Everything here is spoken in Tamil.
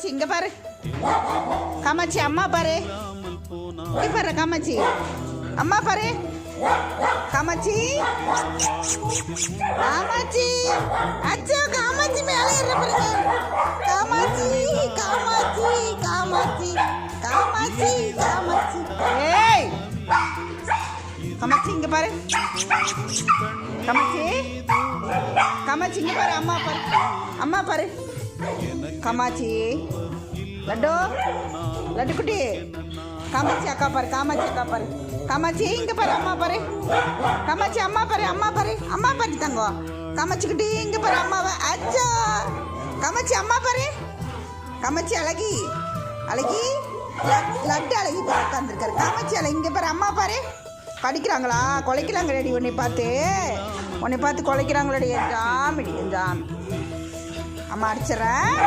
இங்க பாரு காமாட்சி, அம்மா பாரு, இங்க பாரு காமாட்சி, அம்மா பாரு காமாட்சி, காமாட்சி, அச்சோ காமாட்சி மேல ஏற பாருங்க, காமாட்சி, காமாட்சி, காமாட்சி, காமாட்சி, காமாட்சி, ஏய் காமாட்சி இங்க பாரு, காமாட்சி, காமாட்சி இங்க பாரு, அம்மா பாரு, அம்மா பாரு காமாட்சி, லட்டு, லட்டு குட்டி, காமாட்சி அக்கா பாரு, காமாட்சி அக்கா பாரு, காமாட்சி இங்க பாரு, அம்மா பாரு, காமாட்சி அம்மா பாரு, அம்மா பாரு, அம்மா பாரு தங்கம், காமாட்சி குட்டி இங்க பாரு அம்மாவை, அச்சா காமாட்சி அம்மா பாரு, காமாட்சி அழகி, அழகி, லட்டு அழகி பாரு உட்காந்துருக்காரு, காமாட்சி அழகி இங்க பாரு, அம்மா பாரு, படிக்கிறாங்களா, கொலைக்கிறாங்களடி உன்னை பார்த்து கொலைக்கிறாங்களடி, என் ஜாமிடி, என் ஜாமி, அம்மா அடிச்சிடறேன்.